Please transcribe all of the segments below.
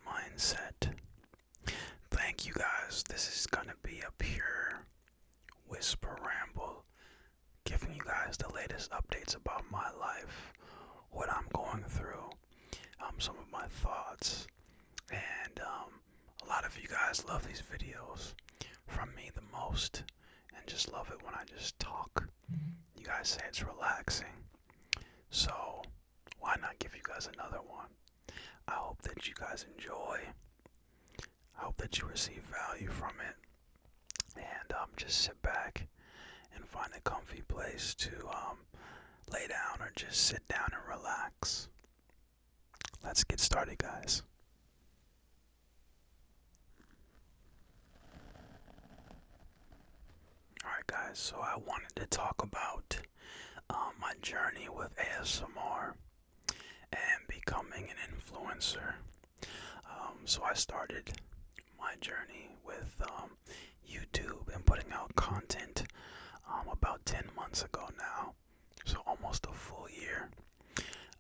mindset. Thank you guys. This is gonna be a pure whisper ramble, giving you guys the latest updates about my life, what I'm going through, some of my thoughts, and a lot of you guys love these videos from me the most, and just love it when I just talk. You guys say it's relaxing, so why not give you guys another one? I hope that you guys enjoy. I hope that you receive value from it. And just sit back and find a comfy place to lay down or just sit down and relax. Let's get started, guys. Alright, guys, so I wanted to talk about my journey with ASMR and becoming an influencer. So I started my journey with YouTube and putting out content about 10 months ago now, so almost a full year.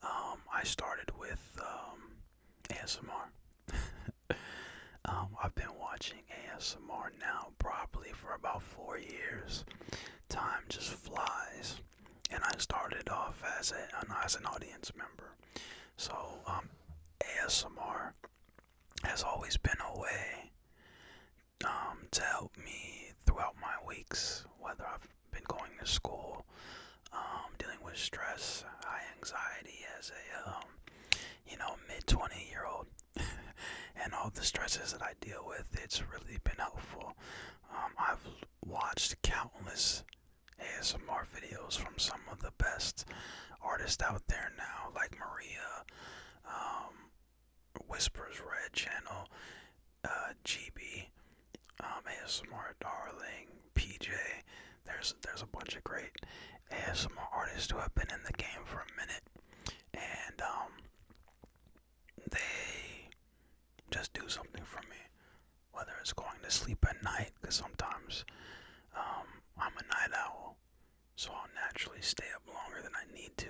I started with ASMR. I've been watching ASMR now probably for about 4 years. Time just flies. And I started off as an audience member. So ASMR has always been a way to help me throughout my weeks, whether I've been going to school, dealing with stress, high anxiety as a mid-20-year-old, and all the stresses that I deal with. It's really been helpful. I've watched countless ASMR videos from some of the best artists out there now, like Maria, Whispers Red Channel, GB, ASMR Darling, PJ. There's a bunch of great ASMR artists who have been in the game for a minute, and they just do something for me. Whether it's going to sleep at night, because sometimes I'm a night owl, so I'll naturally stay up longer than I need to,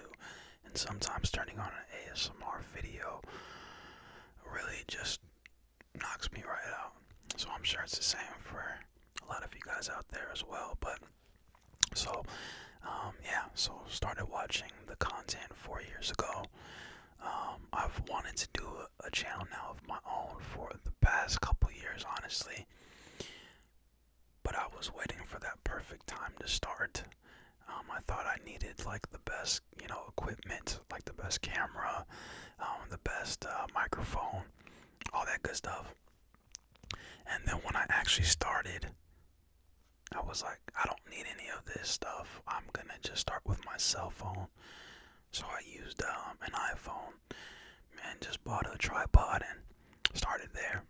and sometimes turning on an ASMR video really just knocks me right out. So I'm sure it's the same for a lot of you guys out there as well. But so so started watching the content 4 years ago. I've wanted to do a channel now of my own for the past couple years, honestly, but I was waiting for that perfect time to start. I thought I needed like the best, equipment, like the best camera, the best microphone, all that good stuff. And then when I actually started, I was like, I don't need any of this stuff. I'm gonna just start with my cell phone. So I used an iPhone and just bought a tripod and started there.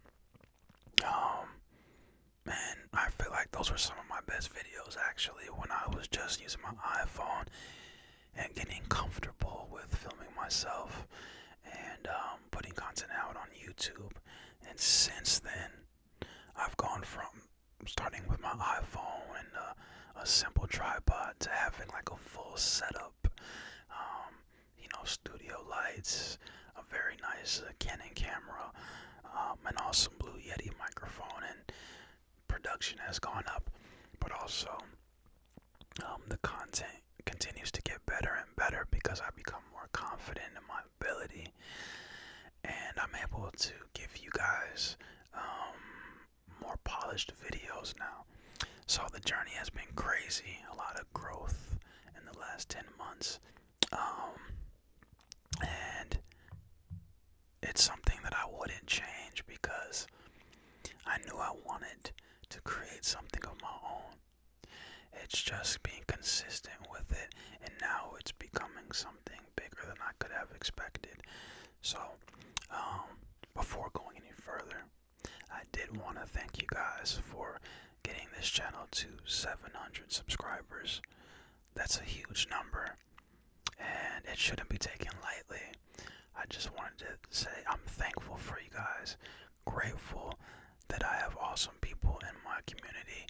And I feel like those were some of my best videos actually, when I was just using my iPhone and getting comfortable with filming myself and putting content out on YouTube. And since then, I've gone from starting with my iPhone and a simple tripod to having like a full setup, studio lights, a very nice Canon camera, an awesome Blue Yeti microphone, and production has gone up. But also, the content continues to get better and better because I become more confident in my ability, and I'm able to give you guys more polished videos now. So the journey has been crazy, a lot of growth in the last 10 months, and it's something that I wouldn't change because I knew I wanted to create something of my own. It's just being consistent with it, and now it's becoming something bigger than I could have expected. So before going any further, I did want to thank you guys for getting this channel to 700 subscribers. That's a huge number, and it shouldn't be taken lightly. I just wanted to say I'm thankful for you guys, grateful that I have awesome people in my community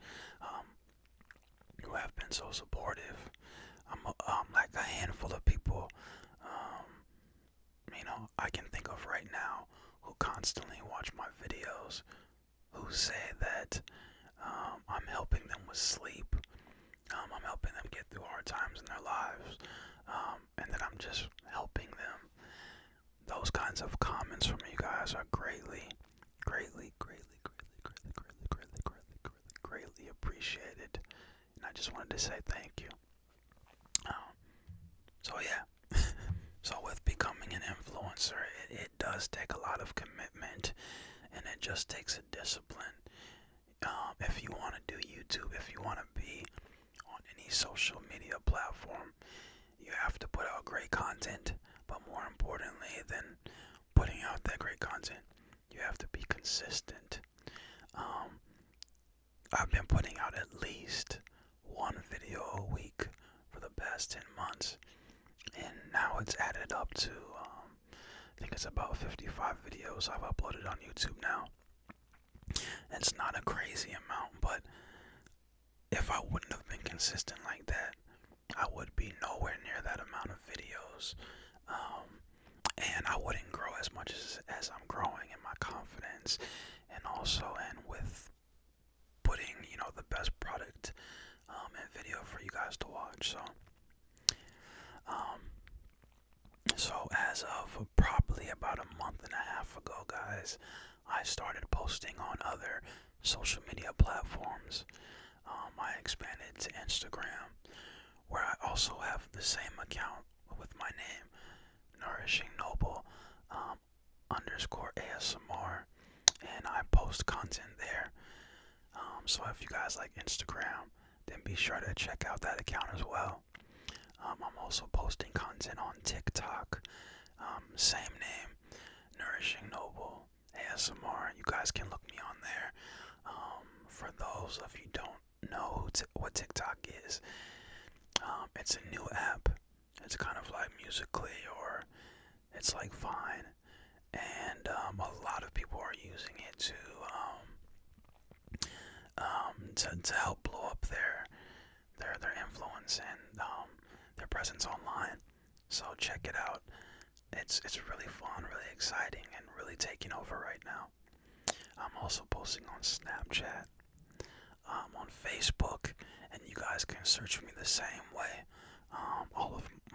who have been so supportive. Like a handful of people, I can think of right now who constantly watch watch my videos who say that I'm helping them with sleep. I'm helping them get through hard times in their lives, and that I'm just helping them. Those kinds of comments from you guys are greatly appreciated, and I just wanted to say thank you. So yeah, so with becoming an influencer, it does take a lot of commitment, and it just takes a discipline. If you want to do YouTube, if you want to be on any social media platform, you have to put out great content. But more importantly than putting out that great content, you have to be consistent. I've been putting out at least one video a week for the past 10 months, and now it's added up to I think it's about 55 videos I've uploaded on YouTube now. It's not a crazy amount, but if I wouldn't have been consistent like that, I would be nowhere near that amount of videos, and I wouldn't grow as much as I'm growing in my confidence, and also with putting, the best product and video for you guys to watch. So as of probably about a month and a half ago, guys, I started posting on other social media platforms. I expanded to Instagram, where I also have the same account with my name, Nourishing Noble _ ASMR, and I post content there. So if you guys like Instagram, then be sure to check out that account as well. I'm also posting content on TikTok, same name, Nourishing Noble ASMR. You guys can look me on there. For those of you who don't know what TikTok is, it's a new app. It's kind of like Musically, or it's like Vine, and a lot of people are using it to help blow up their influence and their presence online. So check it out. It's really fun, really exciting, and really taking over right now. I'm also posting on Snapchat, on Facebook, and you guys can search for me the same way.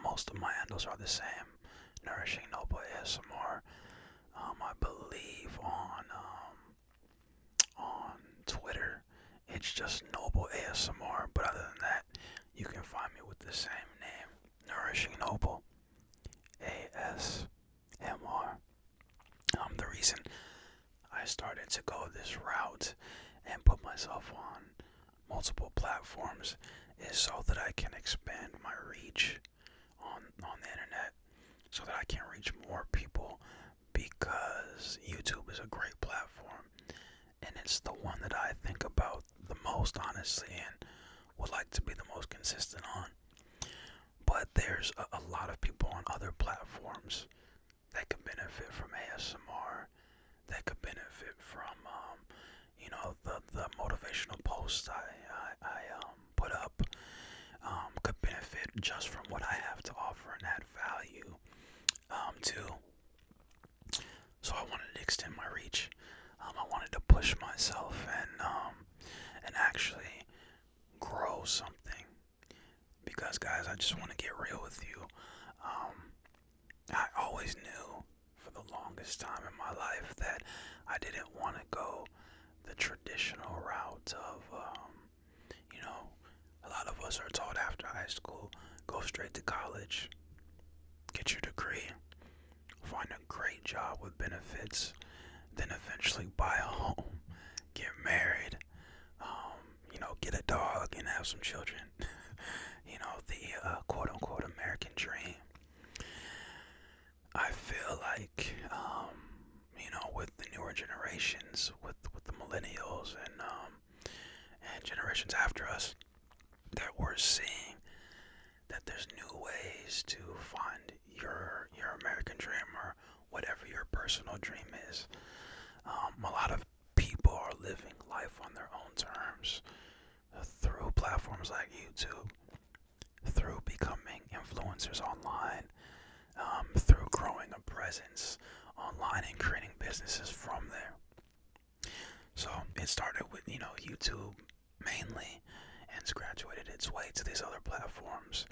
Most of my handles are the same. Nourishing Noble ASMR. I believe on Twitter it's just Noble ASMR, but other than that, you can find me with the same name, Nourishing Noble ASMR. The reason I started to go this route and put myself on multiple platforms is so that I can expand my reach on the internet, so that I can reach more people, because YouTube is a great platform, and it's the one that I think about the most, honestly, and would like to be the most consistent on. But there's a lot of people on other platforms that could benefit from ASMR, that could benefit from the motivational posts I put up, could benefit just from what I have to offer and add value too. So I wanted to extend my reach. I wanted to push myself and actually grow something, because guys, I just want to get real with you. I always knew for the longest time in my life that I didn't want to go the traditional route of a lot of us are taught after high school, go straight to college, get your degree, find a great job with benefits, then eventually buy a home, get married, get a dog and have some children. The quote-unquote American dream. I feel like, with the newer generations, with the millennials and generations after us, that we're seeing that there's new ways to find your American dream, or whatever your personal dream is. A lot of people are living life on their own terms through platforms like YouTube, through becoming influencers online, through growing a presence online and creating businesses from there. So it started with, YouTube mainly, and it's graduated its way to these other platforms,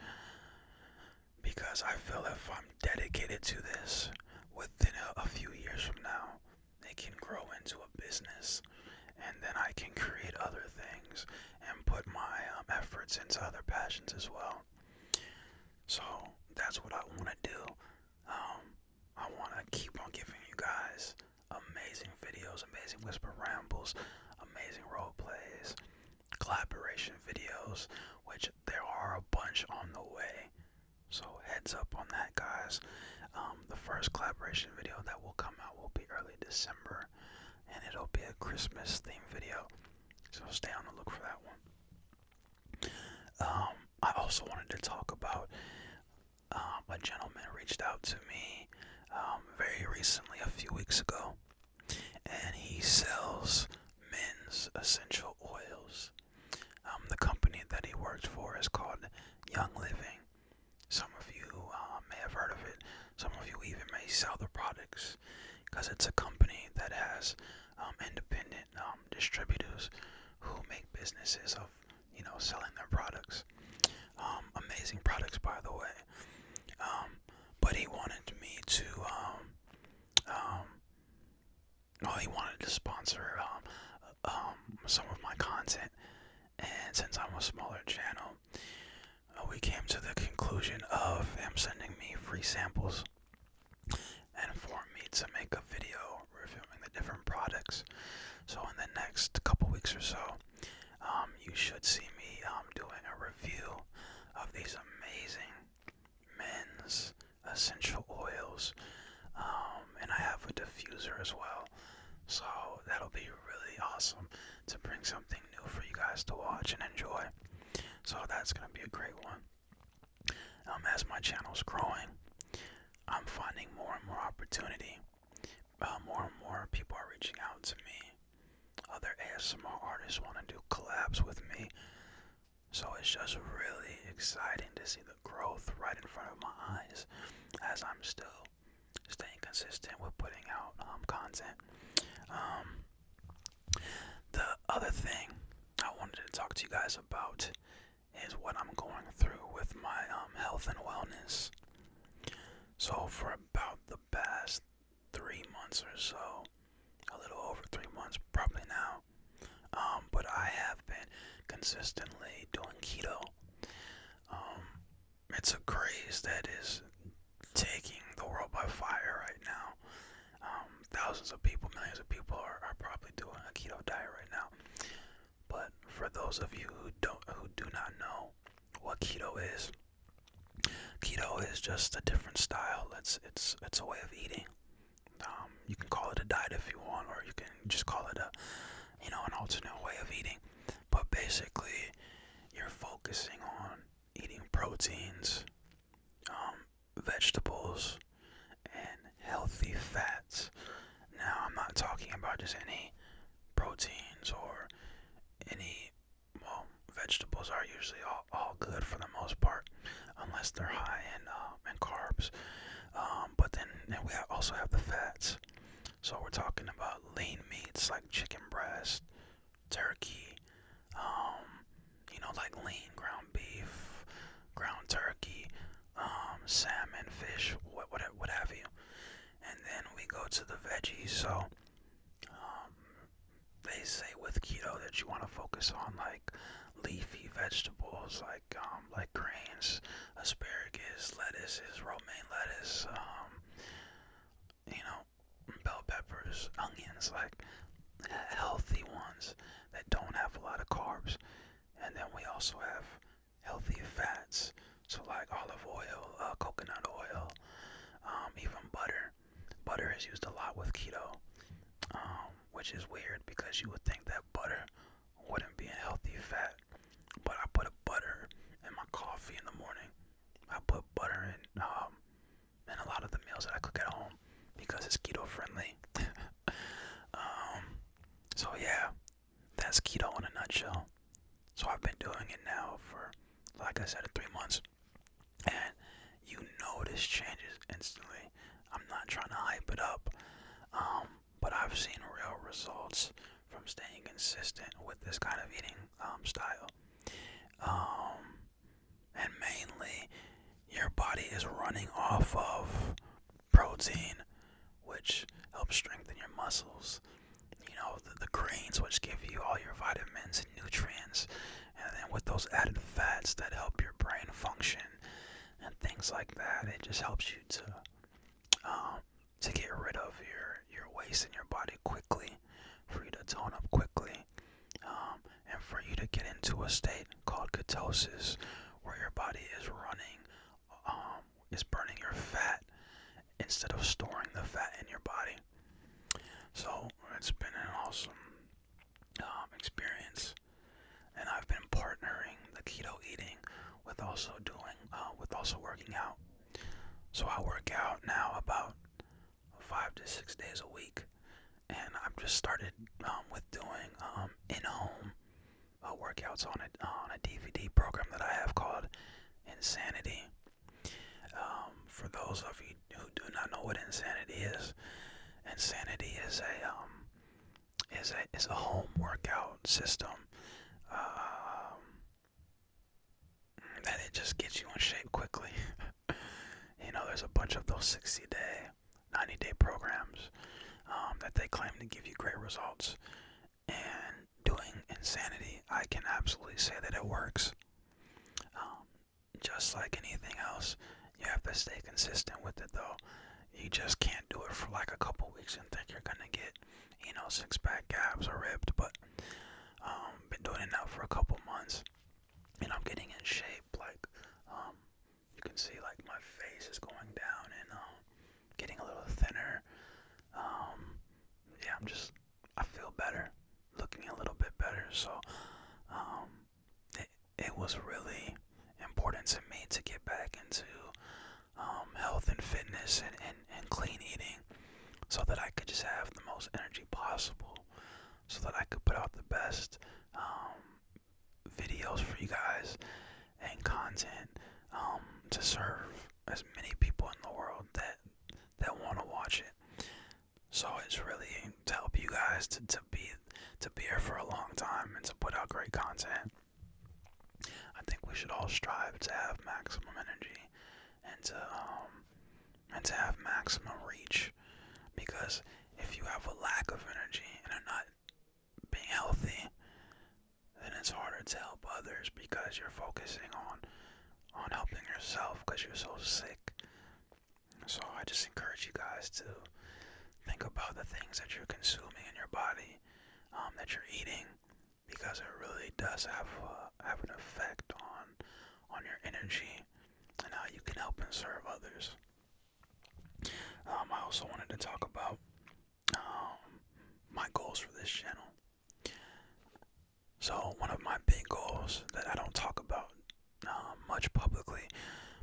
because I feel if I'm dedicated to this, within a few years from now, it can grow into a business, and then I can create other things and put my efforts into other passions as well. So that's what I want to do. I want to keep on giving you guys amazing videos, amazing whisper rambles, amazing role plays, collaboration videos, which there are a bunch on the way. So heads up on that, guys. The first collaboration video that will come out will be early December, and it'll be a Christmas themed video. So stay on the look for that one. I also wanted to talk about a gentleman reached out to me very recently, a few weeks ago, and he sells men's essential oils. The company that he works for is called Young Living. Some of you may have heard of it. Some of you even may sell the products, because it's a company that has independent distributors who make businesses of, selling their products. Amazing products, by the way. But he wanted me to, he wanted to sponsor some of my content, and since I'm a smaller channel, we came to the conclusion of him sending me free samples and for me to make a video reviewing the different products. So in the next couple weeks or so, you should see me doing a review of these amazing men's essential oils, and I have a diffuser as well. So that'll be really awesome to bring something new for you guys to watch and enjoy. So that's going to be a great one. As my channel's growing, I'm finding more and more opportunity. More and more people are reaching out to me. Other ASMR artists want to do collabs with me. So it's just really exciting to see the growth right in front of my eyes, as I'm still staying consistent with putting out content. The other thing I wanted to talk to you guys about is what I'm going through with my health and wellness. So for about the past 3 months or so, a little over 3 months probably now, but I have been consistently doing keto. It's a craze that is taking the world by fire right now. Thousands of people, millions of people are probably doing a keto diet right now. But for those of you who do not know what keto is just a different style. It's a way of eating. You can call it a diet if you want, or you can just call it an alternate way of eating. But basically, you're focusing on eating proteins, vegetables, and healthy fats. Now, I'm not talking about just any proteins or any, vegetables are usually all good for the most part, unless they're high in carbs. But then we also have the fats. So we're talking about lean meats like chicken breast, turkey, like lean ground beef, ground turkey, salmon, fish, what have you. And then we go to the veggies. So they say with keto that you want to focus on like leafy vegetables, like greens, asparagus, lettuces, romaine lettuce, bell peppers, onions, like healthy ones that don't have a lot of carbs. And then we also have healthy fats, so like olive oil, coconut oil, even butter. Butter is used a lot with keto, which is weird because you would think that butter wouldn't be a healthy fat. But I put butter in my coffee in the morning. I put butter in a lot of the meals that I cook at home because it's keto friendly. So yeah, that's keto in a nutshell. So I've been doing it now for, like I said, 3 months, and you notice changes instantly. I'm not trying to hype it up. But I've seen real results from staying consistent with this kind of eating style. And mainly, your body is running off of protein, which helps strengthen your muscles. You know, the greens, which give you all your vitamins and nutrients, and then with those added fats that help your brain function and things like that, it just helps you to get rid of your waste in your body quickly, for you to tone up quickly, and for you to get into a state called ketosis, where your body is burning your fat instead of storing the fat in your body. So it's been an awesome experience, and I've been partnering the keto eating with also working out. So I work out now about 5 to 6 days a week, and I've just started with doing in-home workouts on a DVD program that I have called Insanity. For those of you who do not know what Insanity is a home workout system that it just gets you in shape quickly. You know, there's a bunch of those 60-day, 90-day programs that they claim to give you great results. And doing Insanity, I can absolutely say that it works. Just like anything else, you have to stay consistent with it, though. You just can't do it for like a couple weeks and think you're gonna get, you know, six-pack abs or ripped. But been doing it now for a couple months, and I'm getting in shape. Like you can see, like my face is going down and getting a little thinner. Yeah, I feel better, looking a little bit better. So it was really important to me to get back into health and fitness and clean eating, so that I could just have the most energy possible, so that I could put out the best videos for you guys and content to serve as many people in the world that want to watch it. So it's really to help you guys to be here for a long time and to put out great content. I think we should all strive to have maximum energy and to have maximum reach, because if you have a lack of energy and are not being healthy, then it's harder to help others, because you're focusing on helping yourself because you're so sick. So I just encourage you guys to think about the things that you're consuming in your body, that you're eating, because it really does have an effect on your energy and how you can help and serve others. I also wanted to talk about my goals for this channel. So one of my big goals that I don't talk about much publicly,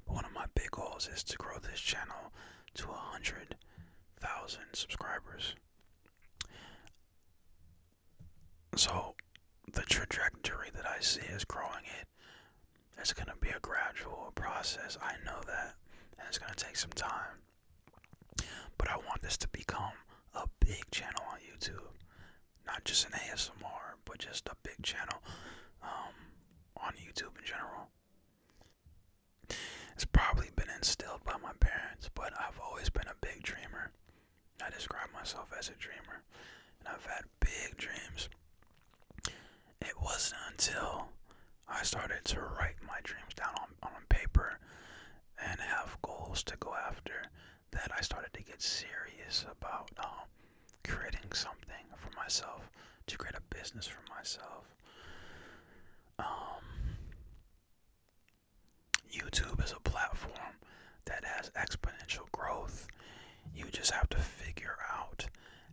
but one of my big goals is to grow this channel to 100,000 subscribers. So the trajectory that I see is growing it. It's going to be a gradual process. I know that, and it's going to take some time. But I want this to become a big channel on YouTube. Not just an ASMR, but just a big channel on YouTube in general. It's probably been instilled by my parents, but I've always been a big dreamer. I describe myself as a dreamer, and I've had big dreams. It wasn't until I started to write my dreams down on paper and have goals to go after that I started to get serious about creating something for myself, to create a business for myself. YouTube is a platform that has exponential growth. You just have to figure out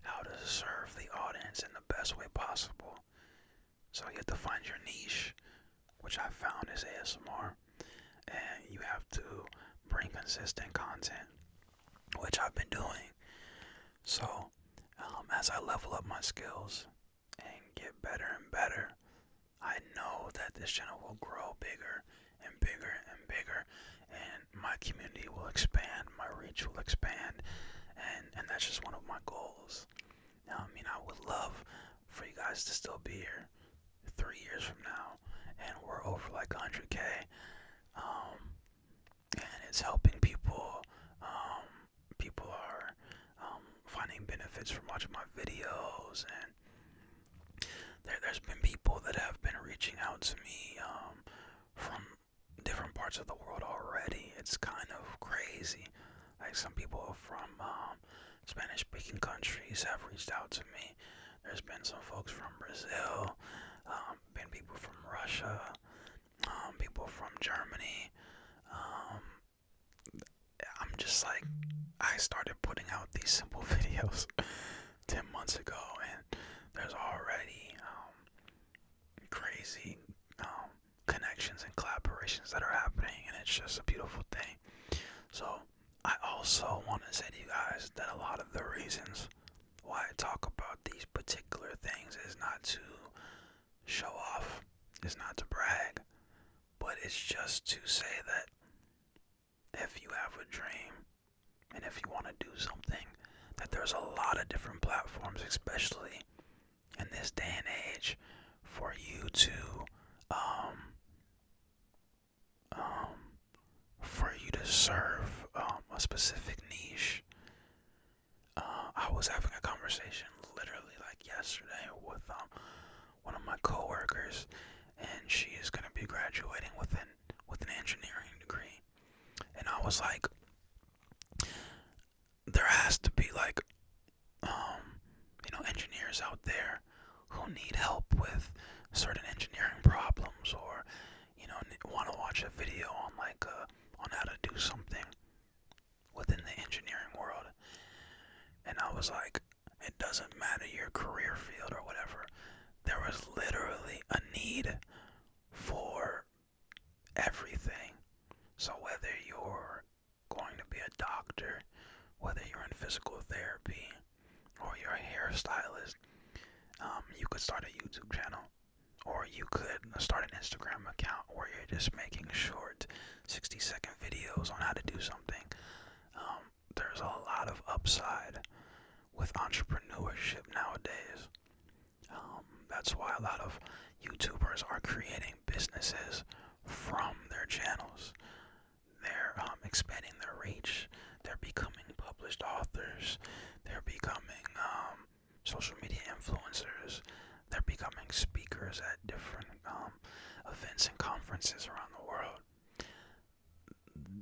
how to serve the audience in the best way possible. So you have to find your niche, which I found is ASMR, and you have to bring consistent content, which I've been doing. So as I level up my skills and get better and better, I know that this channel will grow bigger and bigger and bigger, and my community will expand, my reach will expand, and that's just one of my goals. Now, I mean, I would love for you guys to still be here 3 years from now, and we're over like 100K, and it's helping people. People are finding benefits from watching my videos, and there's been people that have been reaching out to me from different parts of the world already. It's kind of crazy. Like, some people from Spanish-speaking countries have reached out to me. There's been some folks from Brazil, been people from Russia, people from Germany. I'm just like, I started putting out these simple videos 10 months ago, and there's already crazy connections and collaborations that are happening, and it's just a beautiful thing. So I also want to say to you guys that a lot of the reasons why I talk about these particular things is not to show off, is not to brag, but it's just to say that if you have a dream and if you want to do something, that there's a lot of different platforms, especially in this day and age, for you to serve a specific niche. I was having a conversation literally like yesterday with one of my coworkers, and she is going to be graduating with an engineering degree, and I was like, there has to be like engineers out there who need help with certain engineering problems, or want to watch a video on on how to do something within the engineering world. And I was like, it doesn't matter your career field or whatever. There was literally a need for everything. So whether you're going to be a doctor, whether you're in physical therapy, or you're a hairstylist, you could start a YouTube channel, or you could start an Instagram account where you're just making short 60-second videos on how to do something. There's a lot of upside with entrepreneurship nowadays. That's why a lot of YouTubers are creating businesses from their channels. They're expanding their reach. They're becoming published authors. They're becoming social media influencers. They're becoming speakers at different events and conferences around the world.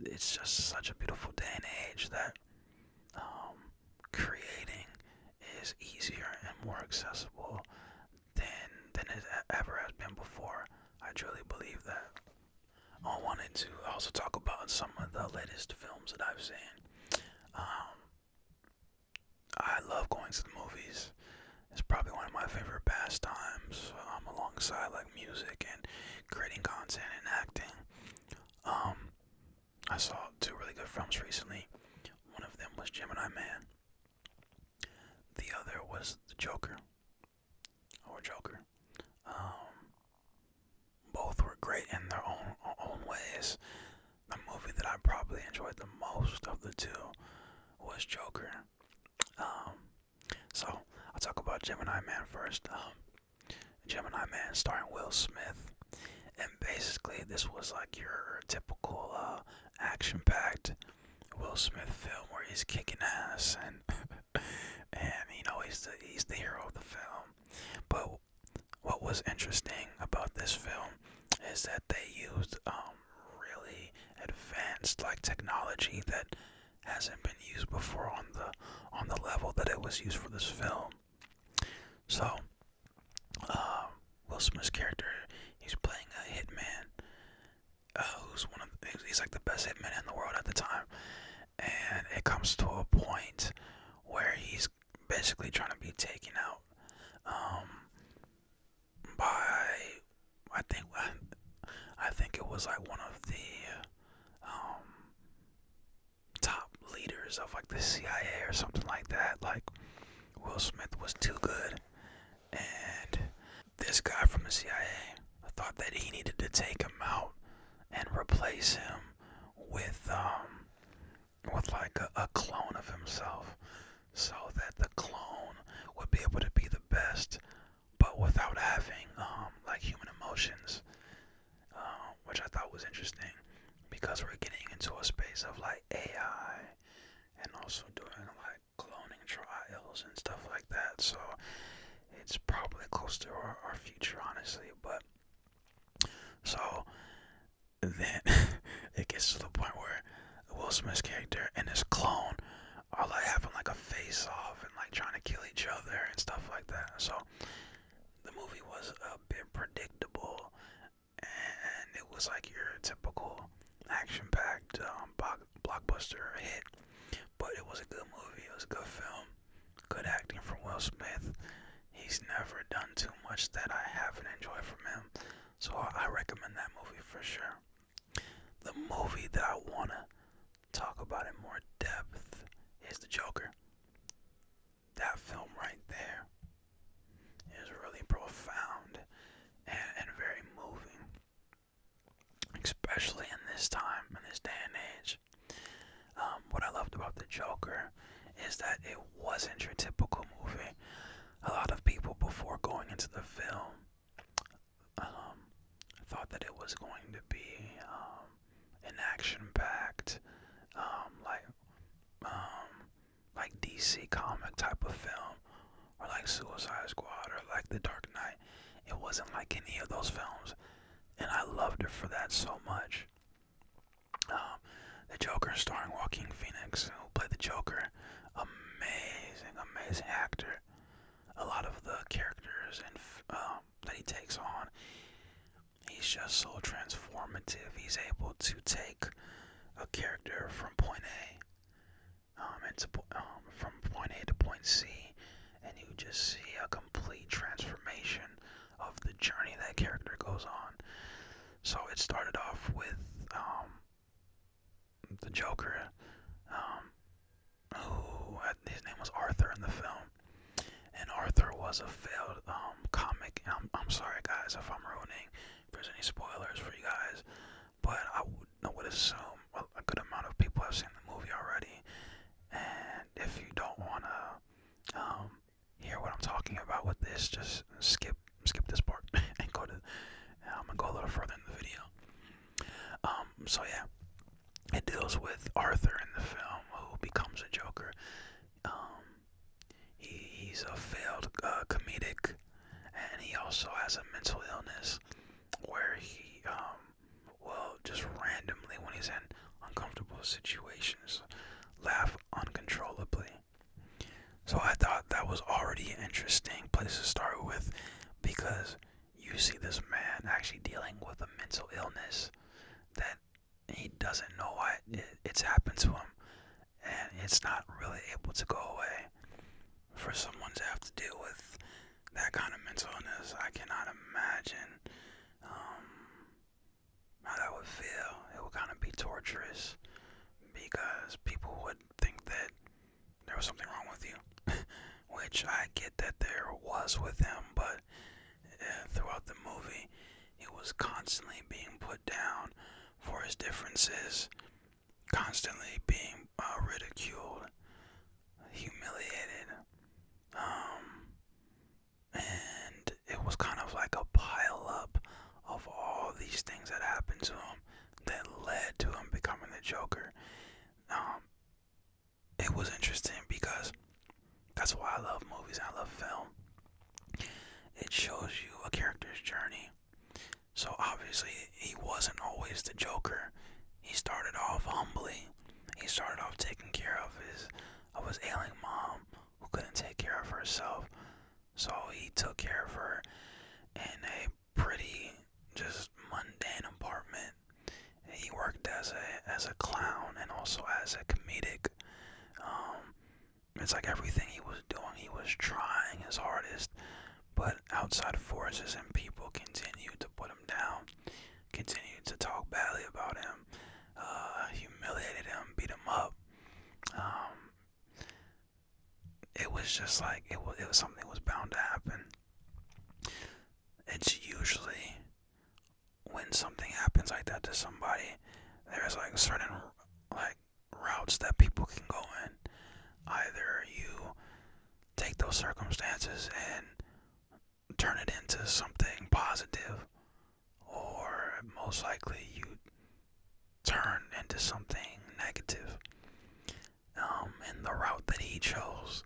It's just such a beautiful day and age that creating is easier and more accessible than it ever has been before. I truly believe that. I wanted to also talk about some of the latest films that I've seen. I love going to the movies. It's probably one of my favorite pastimes, alongside like music and creating content and acting. I saw 2 really good films recently. One of them was Gemini Man. The other was The Joker, or Joker. Both were great in their own ways. The movie that I probably enjoyed the most of the 2 was Joker. So I'll talk about Gemini Man first. Gemini Man starring Will Smith, and basically this was like your typical action-packed Will Smith film where he's kicking ass and he's the hero of the film. But what was interesting about this film is that they used really advanced like technology that hasn't been used before on the level that it was used for this film. So Will Smith's character, he's playing a hitman, he's like the best hitman in the world at the time, and it comes to a point where he's basically trying to be taken out by I think it was like one of the top leaders of like the CIA or something like that. Like, Will Smith was too good, and this guy from the CIA thought that he needed to take him out and replace him with like a clone of himself. poster or future, honestly. But so then it gets to the point where Will Smith's character and his clone are like having like a face off and like trying to kill each other and stuff like that. So the movie was a bit predictable, and it was like your typical action-packed blockbuster hit. But it was a good movie. It was a good film. Good acting from Will Smith. He's never done too much that I haven't enjoyed from him. So I recommend that movie for sure. The movie that I want to talk about in more depth is The Joker. That film right there is really profound and very moving. Especially in this time, in this day and age. What I loved about The Joker is that it wasn't your typical movie. A lot of people before going into the film thought that it was going to be an action-packed, like DC comic type of film, or like Suicide Squad, or like The Dark Knight. It wasn't like any of those films, and I loved it for that so much. The Joker, starring Joaquin Phoenix, who played the Joker, amazing actor. A lot of the characters and that he takes on, he's just so transformative. He's able to take a character from point A, from point A to point C, and you just see a complete transformation of the journey that character goes on. So it started off with the Joker, who his name was Arthur in the film, and Arthur was a failed comic. I'm sorry guys if I'm ruining, if there's any spoilers for you guys, but I would assume a good amount of people have seen the movie already, and if you don't want to hear what I'm talking about with this, just skip this part and go to. I'm gonna go a little further in the video. So yeah, it deals with Arthur in the film, who becomes a Joker. He's a failed comedic, and he also has a mental illness where he will just randomly, when he's in uncomfortable situations, laugh uncontrollably. So I thought that was already an interesting place to start with, because you see this man actually dealing with a mental illness that he doesn't know why it's happened to him, and it's not really able to go away. For someone to have to deal with that kind of mental illness, I cannot imagine how that would feel. It would kind of be torturous, because people would think that there was something wrong with you, which I get that there was with him, but throughout the movie, he was constantly being put down for his differences, constantly being ridiculed, humiliated, and it was kind of like a pile up of all these things that happened to him that led to him becoming the Joker. It was interesting because that's why I love movies and I love film. It shows you a character's journey. So obviously he wasn't always the Joker. He started off humbly. He started off taking care of his ailing mom, who couldn't take care of herself. So he took care of her in a pretty just mundane apartment. He worked as a clown and also as a comedic. It's like everything he was doing, he was trying his hardest, but outside forces and people continued to put him down, continued to talk badly about him, humiliated him, beat him up. It was just like it was something that was bound to happen. It's usually when something happens like that to somebody, there's like certain like routes that people can go in. Either you take those circumstances and turn it into something positive, or most likely you turn into something negative. And the route that he chose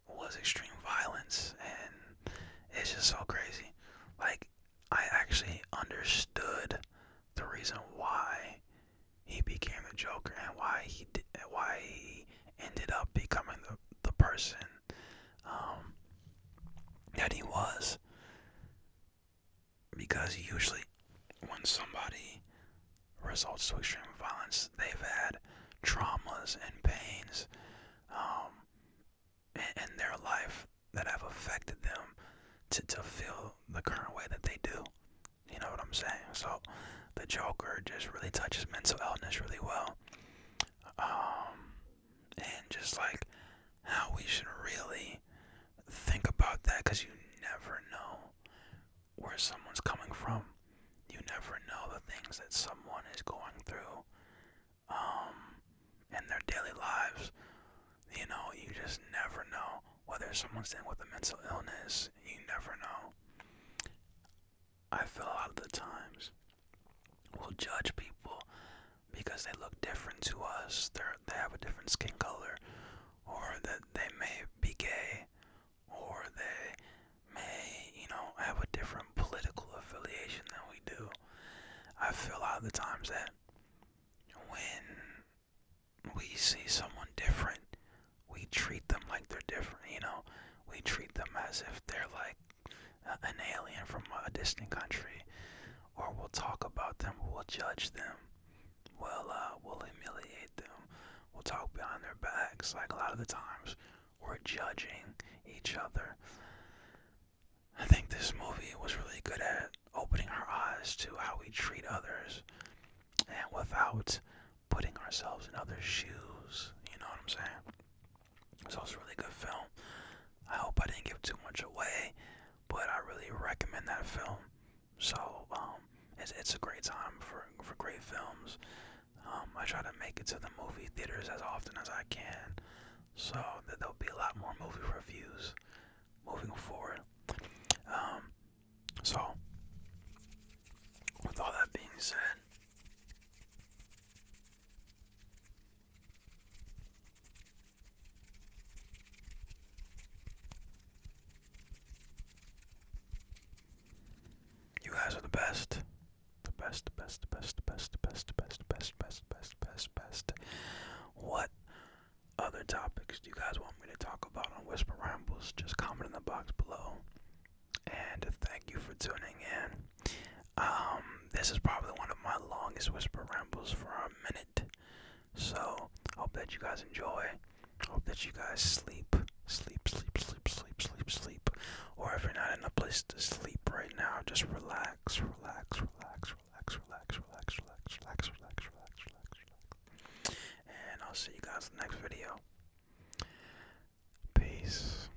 was extreme violence, and it's just so crazy. Like, I actually understood the reason why he became the Joker and why he ended up becoming the person that he was. Because usually, when somebody results to extreme violence, they've had traumas and pains in their life that have affected them to feel the current way that they do. You know what I'm saying? So the Joker just really touches mental illness really well. And just like how we should really think about that, because you never know where someone's coming from. You never know the things that someone is going through in their daily lives. You know, you just never know whether someone's dealing with a mental illness. You never know. I feel a lot of the times we'll judge people because they look different to us. They have a different skin color, or that they may be gay, or they may, have a different political affiliation than we do. I feel a lot of the times that when we see someone different, we treat them like they're different, We treat them as if they're like an alien from a distant country, or we'll talk about them, we'll judge them, we'll humiliate them, we'll talk behind their backs. Like, a lot of the times, we're judging each other. I think this movie was really good at opening our eyes to how we treat others, and without putting ourselves in others' shoes. You know what I'm saying? So it's a really good film. I hope I didn't give too much away, but I really recommend that film. So it's a great time for great films. I try to make it to the movie theaters as often as I can, so that there'll be a lot more movie reviews moving forward. So with all that being said, you guys are the best. The best, the best, the best, the best, the best, the best, the best, best, best, best, best. What other topics do you guys want me to talk about on Whisper Rambles? Just comment in the box below. And thank you for tuning in. This is probably one of my longest Whisper Rambles for a minute. So, hope that you guys enjoy. Hope that you guys sleep. Or if you're not in a place to sleep right now, just relax. And I'll see you guys in the next video. Peace.